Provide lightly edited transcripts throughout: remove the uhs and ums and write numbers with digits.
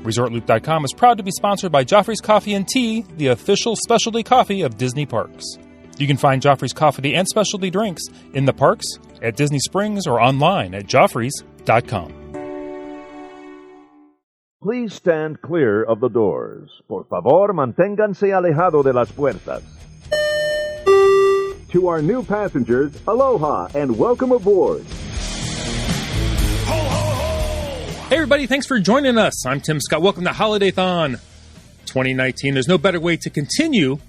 ResortLoop.com is proud to be sponsored by Joffrey's Coffee and Tea, the official specialty coffee of Disney Parks. You can find Joffrey's Coffee and specialty drinks in the parks, at Disney Springs, or online at Joffreys.com. Please stand clear of the doors. Por favor, manténganse alejado de las puertas. To our new passengers, aloha and welcome aboard. Hey everybody, thanks for joining us. I'm Tim Scott. Welcome to HoliayThon 2019. There's no better way to continue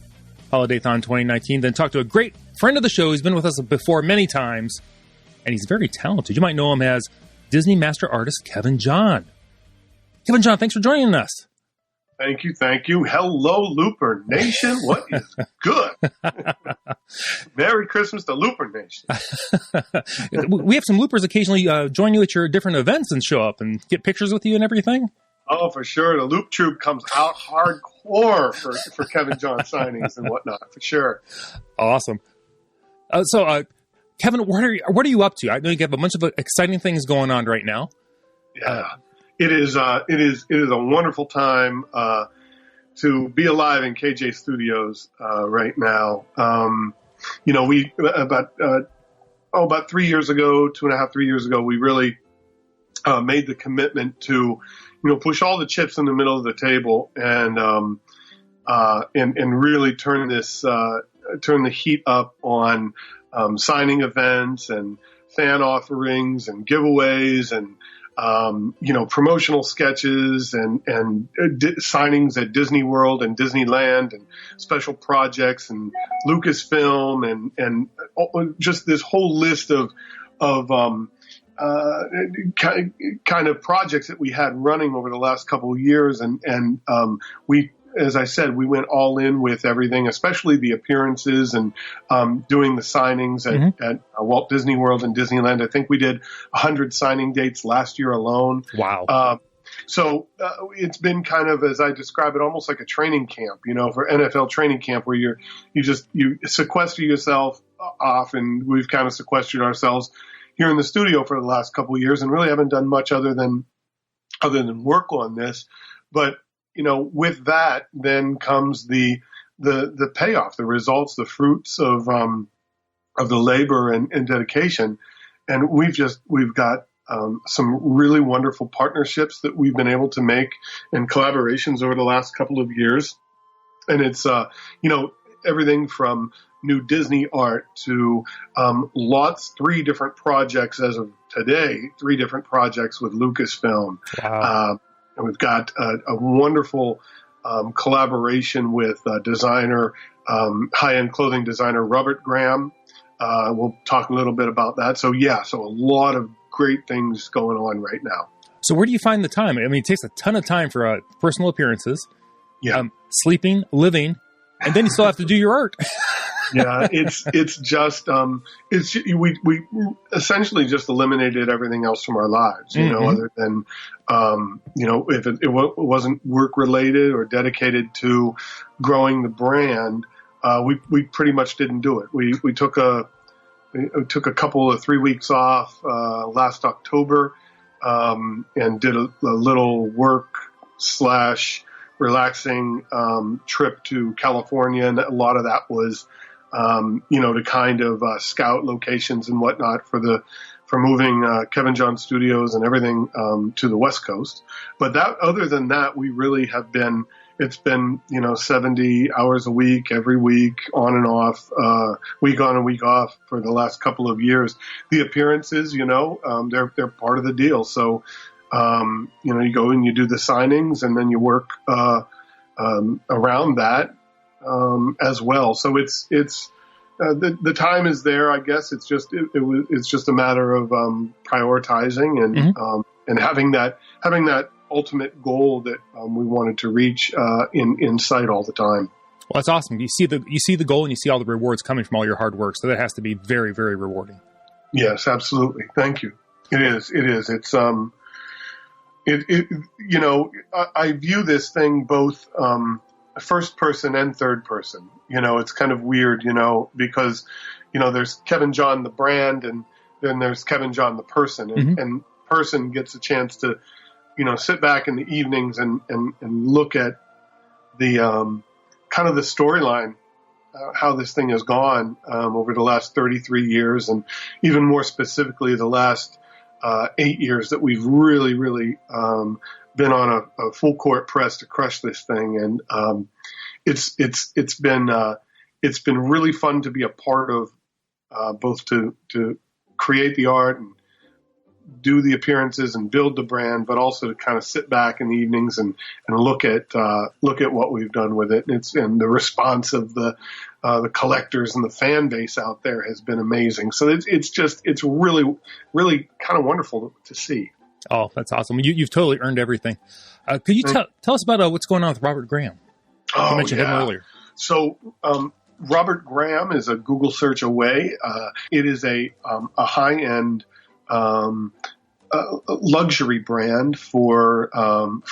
HoliayThon 2019 than talk to a great friend of the show. He's been with us before many times, and he's very talented. You might know him as Disney Master Artist Kevin John. Kevin John, thanks for joining us. Thank you. Hello, Looper Nation. What is good? Merry Christmas to Looper Nation. We have some loopers occasionally join you at your different events and show up and get pictures with you and everything. Oh, for sure. The Loop Troop comes out hardcore for Kevin John signings and whatnot, for sure. Awesome. So, Kevin, what are you up to? I know you have a bunch of exciting things going on right now. Yeah. It is a wonderful time to be alive in KJ Studios right now. We about 3 years ago, 2.5-3 years ago, we really made the commitment to push all the chips in the middle of the table and really turn the heat up on signing events and fan offerings and giveaways and promotional sketches and signings at Disney World and Disneyland and special projects and Lucasfilm and just this whole list of kind of projects that we had running over the last couple of years. And we, as I said, we went all in with everything, especially the appearances and doing the signings at Walt Disney World and Disneyland. I think we did 100 signing dates last year alone. Wow. So it's been kind of, as I describe it, almost like a training camp, for NFL training camp where you sequester yourself off, and we've kind of sequestered ourselves here in the studio for the last couple of years and really haven't done much other than work on this. But with that, then comes the payoff, the results, the fruits of the labor and dedication. And we've got some really wonderful partnerships that we've been able to make and collaborations over the last couple of years. And it's, everything from new Disney art to 3 different projects as of today, 3 different projects with Lucasfilm. Wow. And we've got a wonderful collaboration with designer, high-end clothing designer Robert Graham. We'll talk a little bit about that. So a lot of great things going on right now. So where do you find the time? I mean, it takes a ton of time for personal appearances, sleeping, living, and then you still have to do your art. Yeah, it's just we essentially just eliminated everything else from our lives, other than if it wasn't work related or dedicated to growing the brand, we pretty much didn't do it. We took a couple of 3 weeks off last October and did a little work / relaxing trip to California, and a lot of that was to kind of scout locations and whatnot for moving Kevin John Studios and everything to the West Coast. But other than that, we really have been. It's been 70 hours a week, every week, on and off, week on and week off for the last couple of years. The appearances, they're part of the deal. So you go and you do the signings, and then you work around that. As well. So it's the time is there, I guess. It's just a matter of prioritizing and having that ultimate goal that we wanted to reach in sight all the time. Well, that's awesome. You see the goal and you see all the rewards coming from all your hard work. So that has to be very, very rewarding. Yes, absolutely. Thank you. It is. It's I view this thing both first person and third person. It's kind of weird, because there's Kevin John the brand, and then there's Kevin John the person, and person gets a chance to sit back in the evenings and look at the kind of the storyline, how this thing has gone over the last 33 years, and even more specifically the last 8 years that we've really, really been on a full court press to crush this thing, and it's been really fun to be a part of, both to create the art and do the appearances and build the brand, but also to kind of sit back in the evenings and look at what we've done with it. And the response of the collectors and the fan base out there has been amazing. So it's really, really kind of wonderful to see. Oh, that's awesome. You've totally earned everything. Could you tell us about what's going on with Robert Graham? You mentioned him earlier. So, Robert Graham is a Google search away. It is a high-end luxury brand for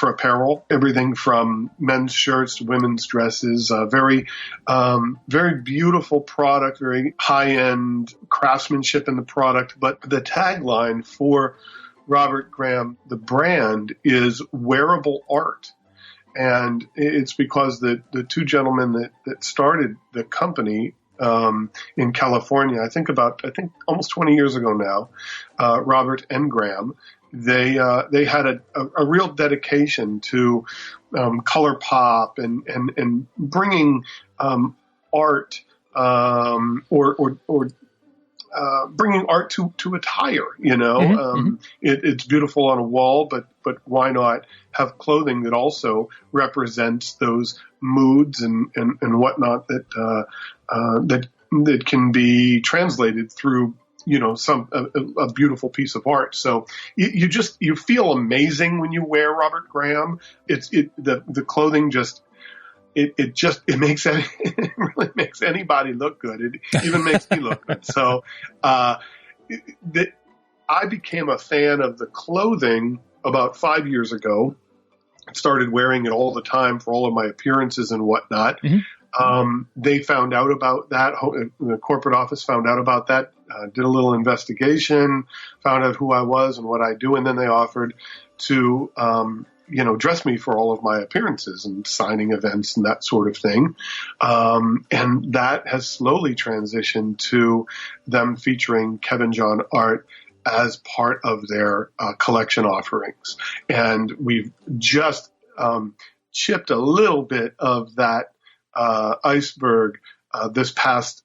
apparel, everything from men's shirts to women's dresses. Very beautiful product, very high-end craftsmanship in the product. But the tagline for Robert Graham, the brand, is wearable art. And it's because the two gentlemen that started the company in California, I think almost 20 years ago now, Robert and Graham, they had a real dedication to color pop and bringing art or bringing art to attire. It's beautiful on a wall, but why not have clothing that also represents those moods and whatnot that can be translated through a beautiful piece of art. So you feel amazing when you wear Robert Graham. The clothing just. It really makes anybody look good. It even makes me look good. So, I became a fan of the clothing about 5 years ago. I started wearing it all the time for all of my appearances and whatnot. Mm-hmm. They found out about that. The corporate office found out about that, did a little investigation, found out who I was and what I do. And then they offered to, dress me for all of my appearances and signing events and that sort of thing. And that has slowly transitioned to them featuring Kevin John art as part of their collection offerings. And we've just chipped a little bit of that iceberg this past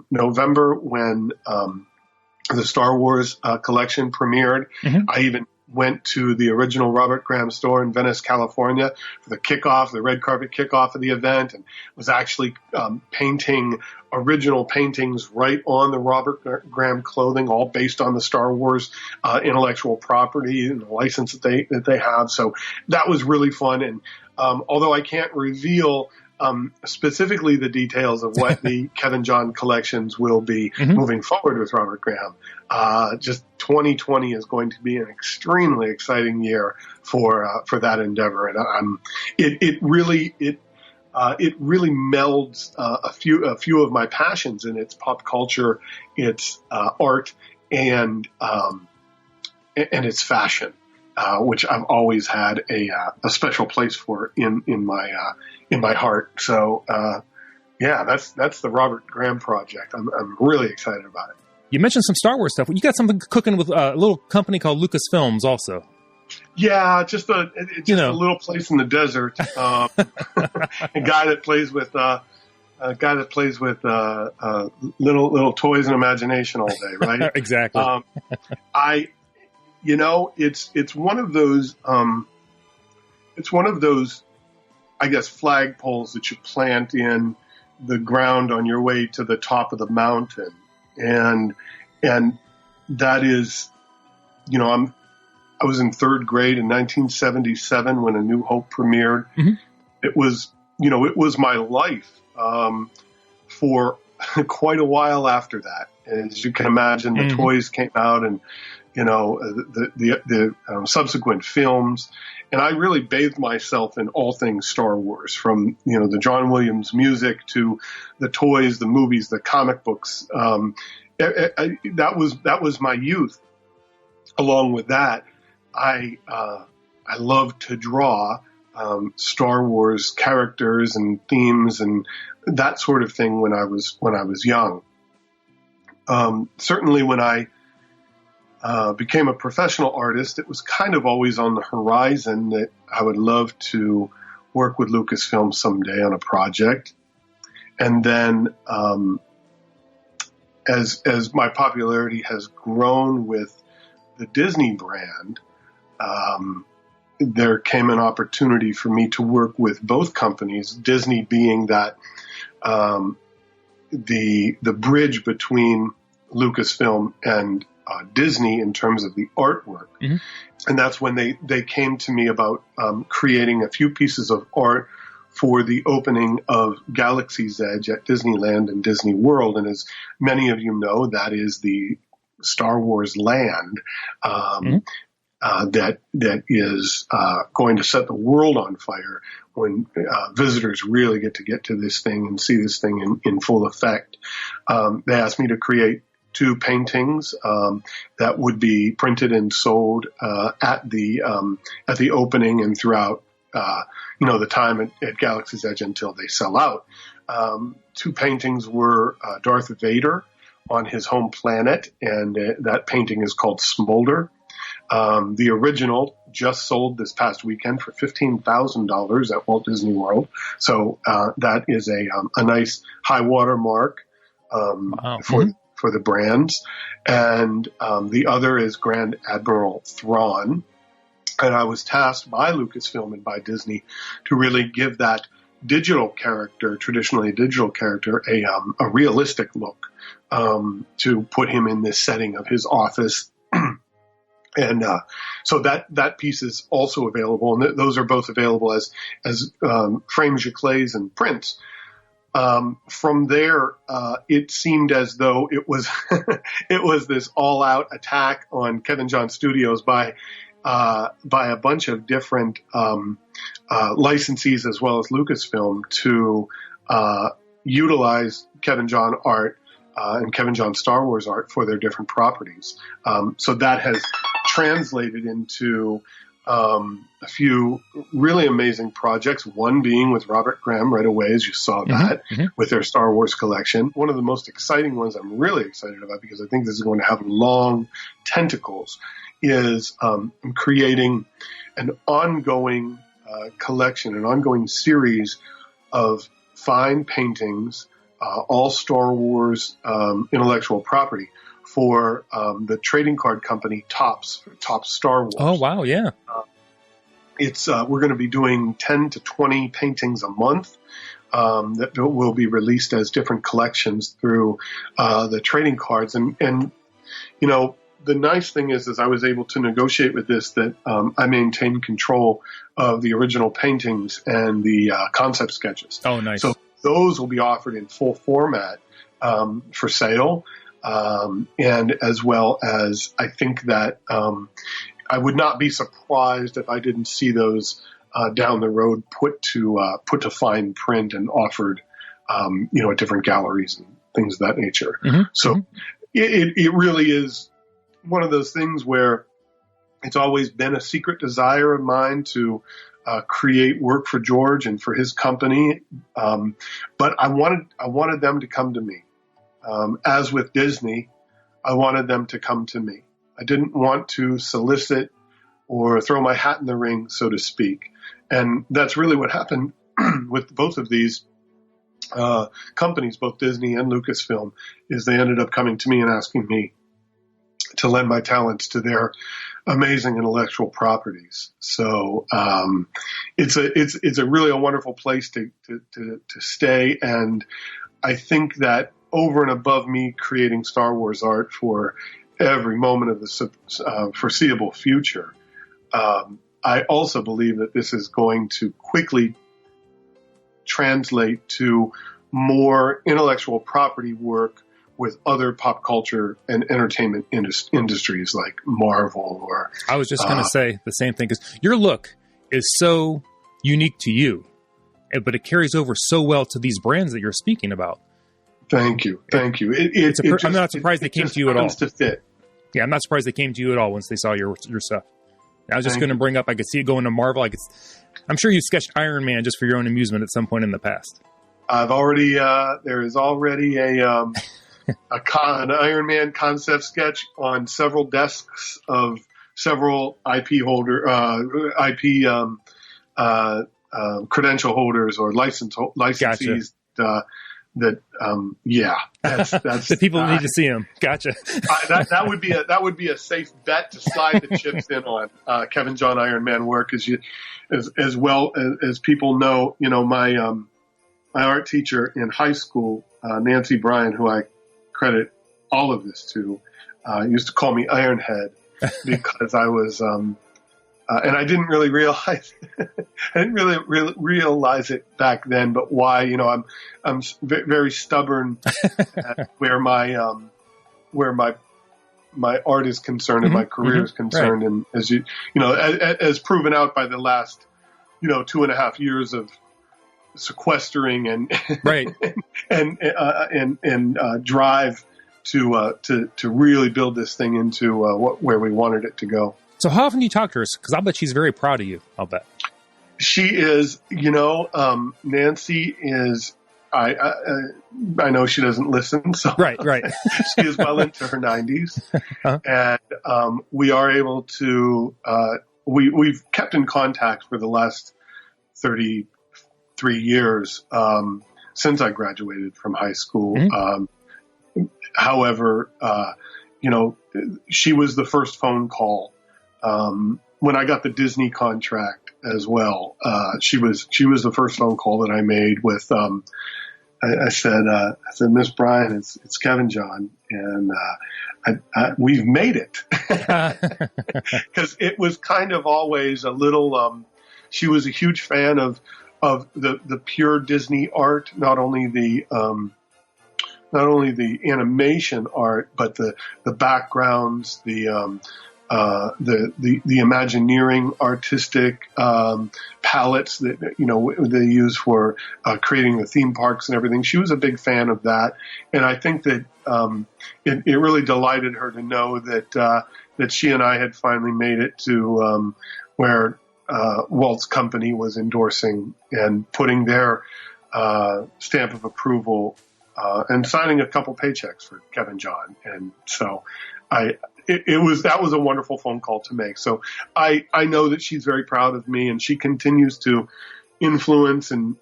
November when the Star Wars collection premiered. Mm-hmm. I even went to the original Robert Graham store in Venice, California for the red carpet kickoff of the event, and was actually painting original paintings right on the Robert Graham clothing, all based on the Star Wars intellectual property and the license that they have. So that was really fun. And although I can't reveal specifically the details of what the Kevin John collections will be mm-hmm. moving forward with Robert Graham, just 2020 is going to be an extremely exciting year for that endeavor, and it really melds a few of my passions in its pop culture, its art, and its fashion, which I've always had a special place for in my heart. So that's the Robert Graham project. I'm really excited about it. You mentioned some Star Wars stuff. You got something cooking with a little company called Lucasfilms also. Yeah, just a little place in the desert. A guy that plays with little toys and imagination all day, right? Exactly. It's one of those. It's one of those, I guess, flagpoles that you plant in the ground on your way to the top of the mountain, and that is, I was in third grade in 1977 when A New Hope premiered. Mm-hmm. It was my life for quite a while after that. As you can imagine, the mm-hmm. toys came out, and the subsequent films, and I really bathed myself in all things Star Wars, from the John Williams music to the toys, the movies, the comic books. That was my youth. Along with that, I I loved to draw Star Wars characters and themes and that sort of thing when I was young. Certainly when I became a professional artist, it was kind of always on the horizon that I would love to work with Lucasfilm someday on a project. And then as my popularity has grown with the Disney brand, there came an opportunity for me to work with both companies, Disney being that the bridge between Lucasfilm and Disney in terms of the artwork. Mm-hmm. And that's when they came to me about creating a few pieces of art for the opening of Galaxy's Edge at Disneyland and Disney World. And as many of you know, that is the Star Wars land that is going to set the world on fire when visitors really get to this thing and see this thing in full effect. They asked me to create 2 paintings that would be printed and sold at the opening and throughout the time at Galaxy's Edge until they sell out. 2 paintings were Darth Vader on his home planet, and that painting is called Smolder. The original just sold this past weekend for $15,000 at Walt Disney World. So that is a nice high water mark for the brands. And the other is Grand Admiral Thrawn. And I was tasked by Lucasfilm and by Disney to really give that digital character, traditionally a digital character, a realistic look, to put him in this setting of his office. And so that piece is also available, and those are both available as frames, giclées, and prints. From there, it seemed as though it was it was this all-out attack on Kevin John Studios by a bunch of different licensees as well as Lucasfilm to utilize Kevin John art and Kevin John Star Wars art for their different properties. So that has translated into a few really amazing projects, one being with Robert Graham right away, as you saw that, with their Star Wars collection. One of the most exciting ones I'm really excited about, because I think this is going to have long tentacles, is I'm creating an ongoing collection, an ongoing series of fine paintings, all Star Wars intellectual property, for the trading card company Topps Star Wars. Oh, wow, yeah. We're going to be doing 10 to 20 paintings a month that will be released as different collections through the trading cards. And you know, the nice thing is I was able to negotiate with this that I maintain control of the original paintings and the concept sketches. Oh, nice. So those will be offered in full format for sale. And as well as, I think that I would not be surprised if I didn't see those down the road put to fine print and offered, at different galleries and things of that nature. So it really is one of those things where it's always been a secret desire of mine to create work for George and for his company, but I wanted them to come to me. As with Disney, I wanted them to come to me. I didn't want to solicit or throw my hat in the ring, so to speak. And that's really what happened with both of these companies, both Disney and Lucasfilm, is they ended up coming to me and asking me to lend my talents to their amazing intellectual properties. So it's a really a wonderful place to stay. And I think that over and above me creating Star Wars art for every moment of the foreseeable future, I also believe that this is going to quickly translate to more intellectual property work with other pop culture and entertainment industries like Marvel or... I was just going to say the same thing, because your look is so unique to you, but it carries over so well to these brands that you're speaking about. Thank you. I'm not surprised they came to you at all. To fit. Yeah, I'm not surprised they came to you at all once they saw your stuff. I was just going to bring up, I could see it going to Marvel. I'm sure you sketched Iron Man just for your own amusement at some point in the past. There is already an Iron Man concept sketch on several desks of several IP credential holders or licensees. Gotcha. That's the people need to see him. Gotcha. that would be a safe bet to slide the chips in on Kevin John Iron Man work, as well as people know. My art teacher in high school, Nancy Bryan, who I credit all of this to, used to call me Ironhead because I was, and I didn't really realize, realize it back then. But why? I'm very stubborn at where my art is concerned and my career is concerned, right. And as proven out by the last 2.5 years of sequestering and right and drive to really build this thing into where we wanted it to go. So how often do you talk to her? Because I'll bet she's very proud of you. I'll bet she is. Nancy is. I know she doesn't listen, so right. She is well into her 90s, and we are able to. We've kept in contact for the last 33 years since I graduated from high school. Mm-hmm. However, she was the first phone call when I got the Disney contract as well. She was the first phone call that I made with. I said, Miss Bryan, it's Kevin John, and we've made it, because it was kind of always a little. She was a huge fan of the pure Disney art, not only the animation art, but the backgrounds, the Imagineering artistic palettes that they use for creating the theme parks and everything. She was a big fan of that, and I think that it really delighted her to know that she and I had finally made it to where Walt's company was endorsing and putting their stamp of approval and signing a couple paychecks for Kevin John. And so that was a wonderful phone call to make. So I know that she's very proud of me, and she continues to influence and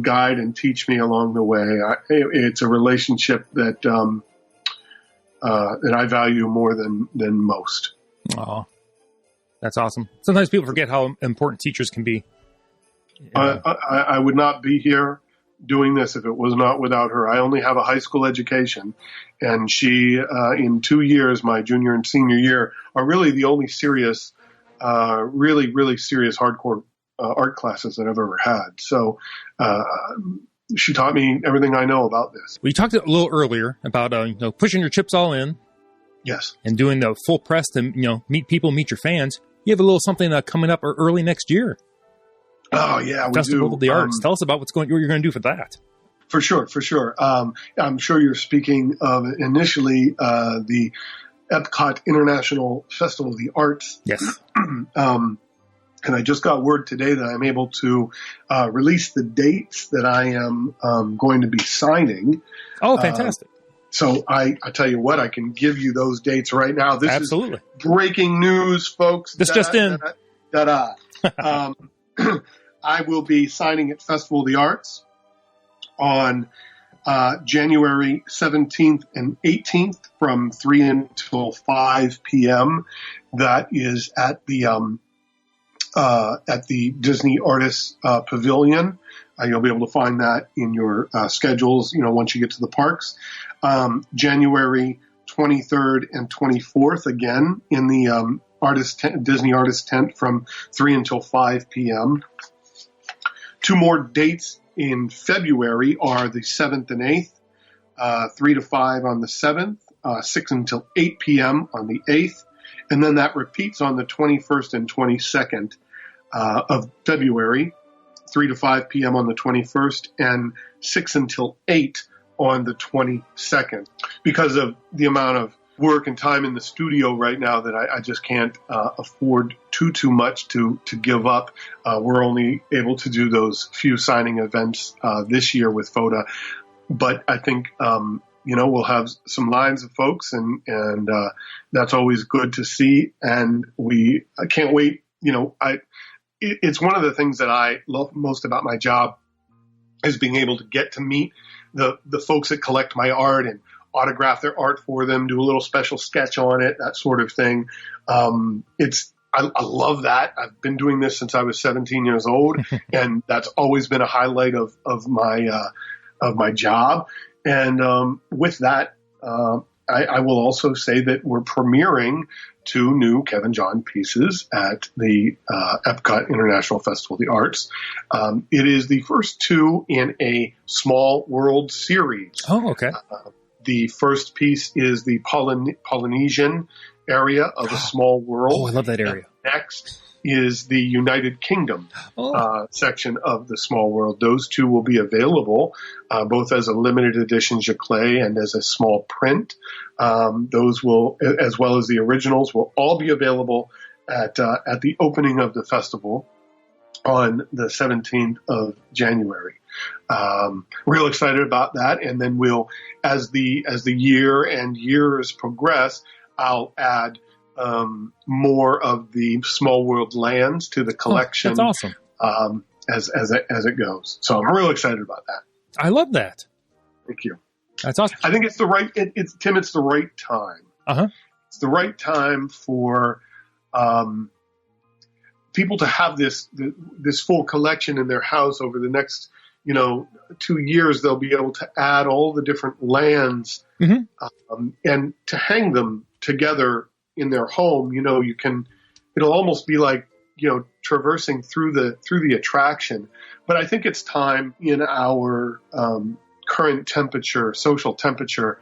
guide and teach me along the way. It's a relationship that I value more than most. Oh, that's awesome. Sometimes people forget how important teachers can be. I would not be here doing this if it was not without her. I only have a high school education, and she, in 2 years, my junior and senior year, are really the only serious, really, really serious hardcore art classes that I've ever had. So she taught me everything I know about this. We talked a little earlier about pushing your chips all in. Yes. And doing the full press to meet people, meet your fans. You have a little something coming up early next year. Oh yeah, Festival of the Arts. Tell us about what you're going to do for that. For sure. I'm sure you're speaking of initially the Epcot International Festival of the Arts. Yes. And I just got word today that I'm able to release the dates that I am going to be signing. Oh, fantastic. So I tell you what, I can give you those dates right now. This Absolutely. Is breaking news, folks. This just in. I will be signing at Festival of the Arts on January 17th and 18th from 3 until 5 p.m. That is at the Disney Artists Pavilion. You'll be able to find that in your schedules, once you get to the parks. January 23rd and 24th, again, in the Disney Artist Tent from 3 until 5 p.m. 2 more dates in February are the 7th and 8th, 3 to 5 on the 7th, 6 until 8 p.m. on the 8th, and then that repeats on the 21st and 22nd of February, 3 to 5 p.m. on the 21st, and 6 until 8 on the 22nd. Because of the amount of work and time in the studio right now that I just can't afford too much to give up. We're only able to do those few signing events this year with FOTA, but I think we'll have some lines of folks, and that's always good to see. And I can't wait. It's one of the things that I love most about my job is being able to get to meet the folks that collect my art and autograph their art for them, do a little special sketch on it, that sort of thing. I love that. I've been doing this since I was 17 years old, and that's always been a highlight of my job. And with that, I will also say that we're premiering 2 new Kevin John pieces at the Epcot International Festival of the Arts. It is the first 2 in a Small World series. Oh, okay. The first piece is the Polynesian area of a small world. Oh, I love that area. Next is the United Kingdom section of the small world. Those 2 will be available both as a limited edition Giclée and as a small print. Those will, as well as the originals, will all be available at the opening of the festival on the 17th of January. Real excited about that. And then we'll, as the year and years progress, I'll add more of the Small World lands to the collection. That's awesome. As it goes. So I'm real excited about that. I love that. Thank you. That's awesome. I think it's the right, Tim, it's the right time. Uh-huh. It's the right time for people to have this full collection in their house over the next 2 years. They'll be able to add all the different lands and to hang them together in their home. It'll almost be like traversing through the attraction. But I think it's time in our current social temperature,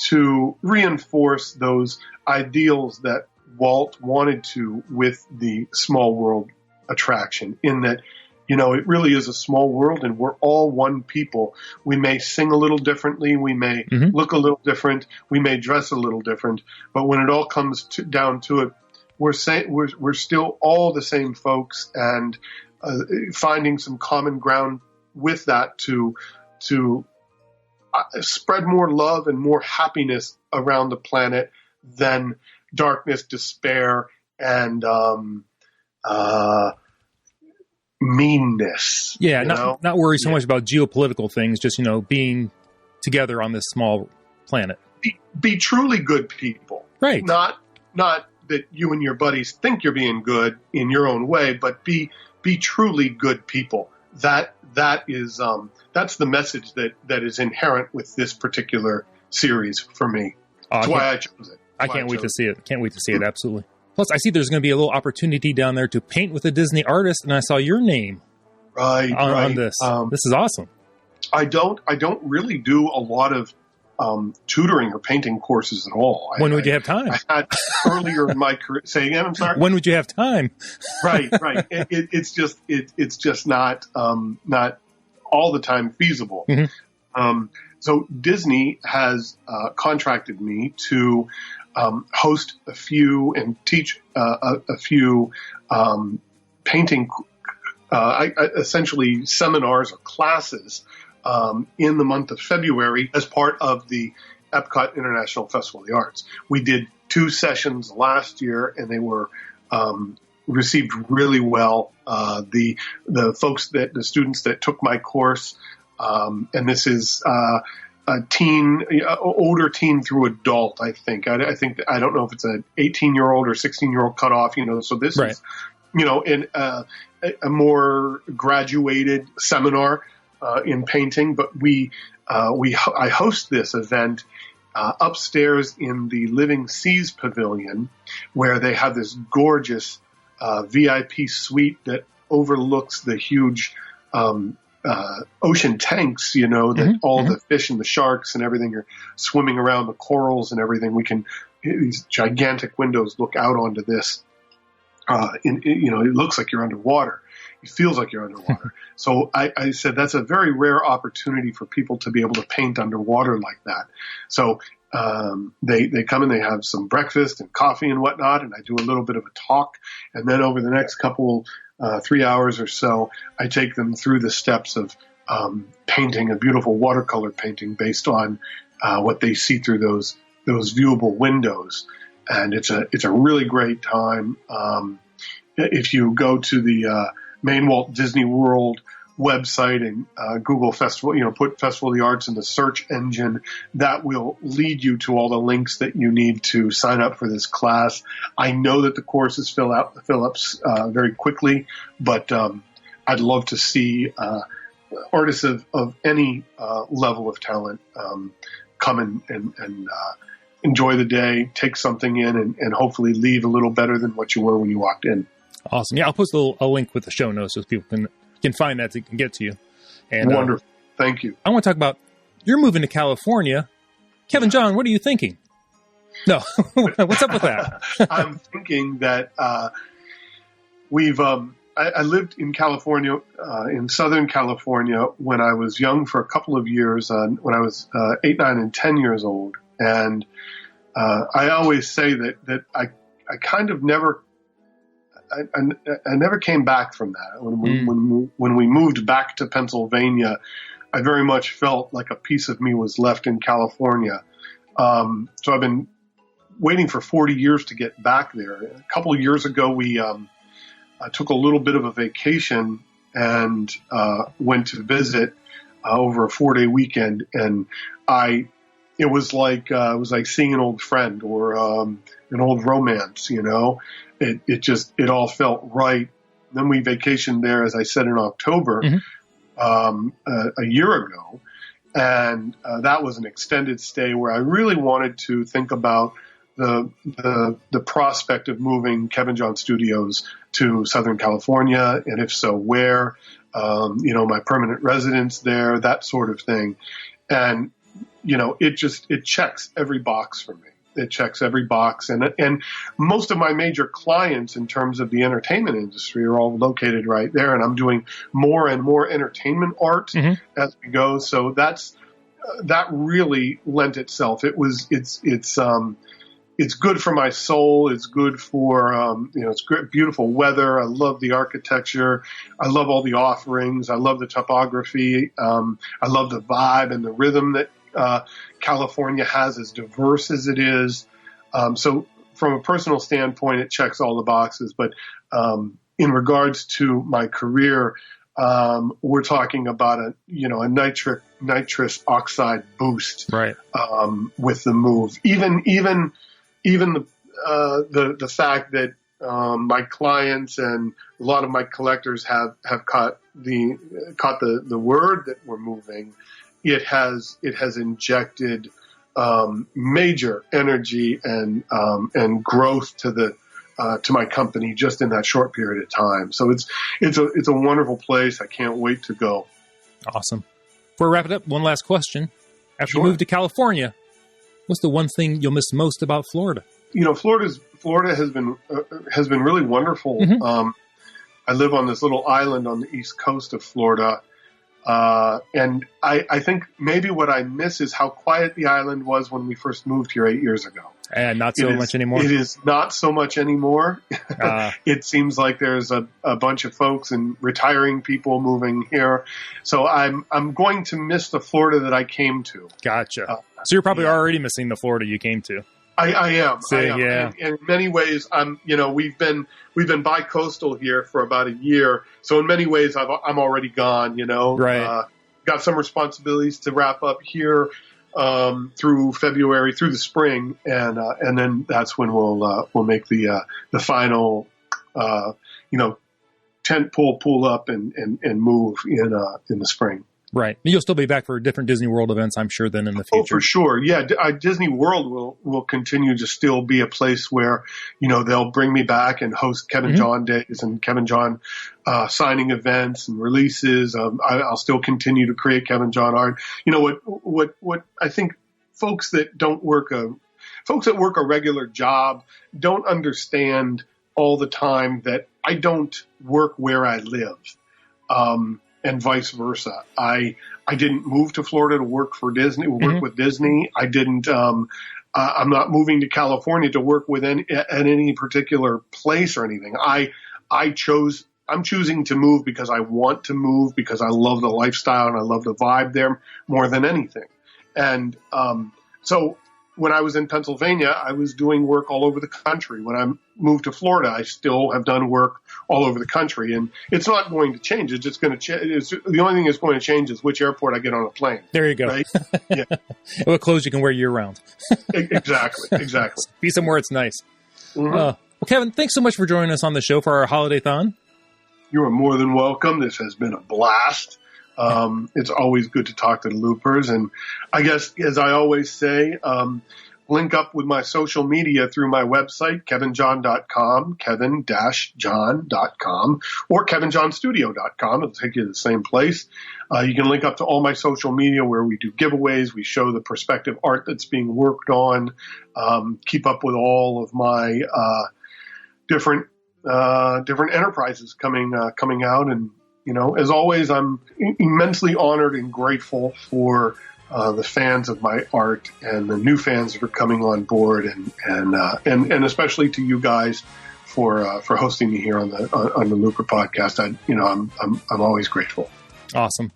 to reinforce those ideals that Walt wanted to with the Small World attraction, in that it really is a small world, and we're all one people. We may sing a little differently. We may look a little different. We may dress a little different. But when it all comes down to it, we're still all the same folks, and finding some common ground with that to spread more love and more happiness around the planet than darkness, despair, and meanness. Yeah, not worry so much about geopolitical things, just, being together on this small planet. Be truly good people. Right. Not that you and your buddies think you're being good in your own way, but be truly good people. That is that's the message that is inherent with this particular series for me. That's why I chose it. I can't wait to see it. Can't wait to see it. Absolutely. Plus, I see there's going to be a little opportunity down there to paint with a Disney artist, and I saw your name on this. This is awesome. I don't really do a lot of tutoring or painting courses at all. When would you have time? I had earlier in my career. Say again. I'm sorry. When would you have time? Right. It's just not all the time feasible. So Disney has contracted me to host a few and teach a few painting, essentially seminars or classes in the month of February as part of the Epcot International Festival of the Arts. We did 2 sessions last year, and they were received really well. The students that took my course, and this is a teen, older teen through adult, I think. I don't know if it's an 18-year-old or 16-year-old cutoff, so this is, in a more graduated seminar in painting. But I host this event upstairs in the Living Seas Pavilion, where they have this gorgeous VIP suite that overlooks the huge ocean tanks, that all the fish and the sharks and everything are swimming around, the corals and everything. These gigantic windows look out onto this. It looks like you're underwater. it feels like you're underwater. So I said that's a very rare opportunity for people to be able to paint underwater like that. So they come and they have some breakfast and coffee and whatnot, and I do a little bit of a talk, and then over the next couple 3 hours or so, I take them through the steps of painting a beautiful watercolor painting based on what they see through those viewable windows, and it's a really great time. If you go to the main Walt Disney World website and Google Festival, put Festival of the Arts in the search engine, that will lead you to all the links that you need to sign up for this class. I know that the courses fill up very quickly, but I'd love to see artists of any level of talent come and enjoy the day, take something in, and hopefully leave a little better than what you were when you walked in. Awesome. Yeah, I'll post a link with the show notes so people can find that to get to you. And wonderful. Thank you. I want to talk about you're moving to California. Kevin John, what are you thinking? No. What's up with that? I'm thinking that I lived in California, in Southern California, when I was young for a couple of years, when I was 8, 9, and 10 years old. And I always say that I kind of never I never came back from that. When we moved back to Pennsylvania, I very much felt like a piece of me was left in California. So I've been waiting for 40 years to get back there. A couple of years ago, I took a little bit of a vacation and went to visit over a 4-day weekend, and it was like seeing an old friend or an old romance. It all felt right. Then we vacationed there, as I said, in October, a year ago, and that was an extended stay where I really wanted to think about the prospect of moving Kevin John Studios to Southern California, and if so, where, my permanent residence there, that sort of thing. And, it checks every box for me. It checks every box. And most of my major clients in terms of the entertainment industry are all located right there. And I'm doing more and more entertainment art as we go. So that really lent itself. It's good for my soul. It's good for, it's great, beautiful weather. I love the architecture. I love all the offerings. I love the topography. I love the vibe and the rhythm that California has, as diverse as it is. So from a personal standpoint, it checks all the boxes. But in regards to my career, we're talking about a nitrous oxide boost, right? With the move, even the fact that my clients and a lot of my collectors have caught the word that we're moving. It has injected major energy and growth to my company just in that short period of time. So it's a wonderful place. I can't wait to go. Awesome. Before we wrap it up, one last question. After you move to California, what's the one thing you'll miss most about Florida? Florida has been really wonderful. I live on this little island on the east coast of Florida. And I think maybe what I miss is how quiet the island was when we first moved here 8 years ago. And not so much anymore? It is not so much anymore. It seems like there's a bunch of folks and retiring people moving here. So I'm going to miss the Florida that I came to. Gotcha. So you're probably already missing the Florida you came to. I am. Yeah. And in many ways, we've been bi-coastal here for about a year. So in many ways, I'm already gone, Right. Got some responsibilities to wrap up here, through February, through the spring. And then that's when we'll make the final, tent pull up and move in the spring. Right. You'll still be back for different Disney World events, I'm sure, then in the future. Oh, for sure. Yeah. Disney World will continue to still be a place where, they'll bring me back and host Kevin John days and Kevin John signing events and releases. I'll still continue to create Kevin John art. What I think folks that work a regular job don't understand all the time that I don't work where I live, and vice versa. I didn't move to Florida to work for Disney, work with Disney. I didn't. I'm not moving to California to work with at any particular place or anything. I'm choosing to move because I want to move, because I love the lifestyle and I love the vibe there more than anything. And so when I was in Pennsylvania, I was doing work all over the country. When I moved to Florida, I still have done work all over the country. And it's not going to change. It's just going to change. The only thing that's going to change is which airport I get on a plane. There you go. Right? Yeah. What clothes you can wear year-round. Exactly. Be somewhere it's nice. Mm-hmm. Well, Kevin, thanks so much for joining us on the show for our HoliayThon. You are more than welcome. This has been a blast. It's always good to talk to the Loopers. And I guess, as I always say, link up with my social media through my website, kevinjohn.com, kevin-john.com, or kevinjohnstudio.com. It'll take you to the same place. You can link up to all my social media where we do giveaways. We show the perspective art that's being worked on, keep up with all of my different enterprises coming out. And, as always, I'm immensely honored and grateful for the fans of my art and the new fans that are coming on board, and especially to you guys for hosting me here on the Looper podcast. I'm always grateful. Awesome.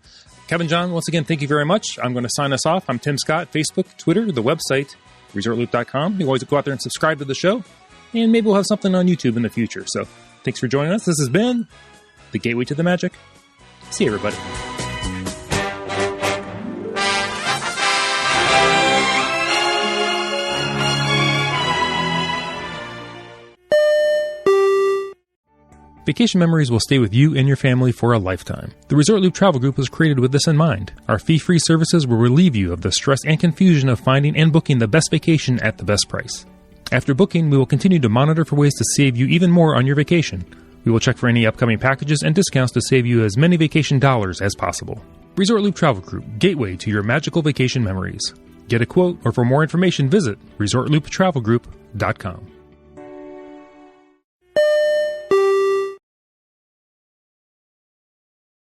Kevin John, once again, thank you very much. I'm going to sign us off. I'm Tim Scott, Facebook, Twitter, the website, ResortLoop.com. You can always go out there and subscribe to the show, and maybe we'll have something on YouTube in the future. So thanks for joining us. This has been the Gateway to the Magic. See you, everybody. Vacation memories will stay with you and your family for a lifetime. The Resort Loop Travel Group was created with this in mind. Our fee-free services will relieve you of the stress and confusion of finding and booking the best vacation at the best price. After booking, we will continue to monitor for ways to save you even more on your vacation. We will check for any upcoming packages and discounts to save you as many vacation dollars as possible. Resort Loop Travel Group, gateway to your magical vacation memories. Get a quote, or for more information, visit ResortLoop.com.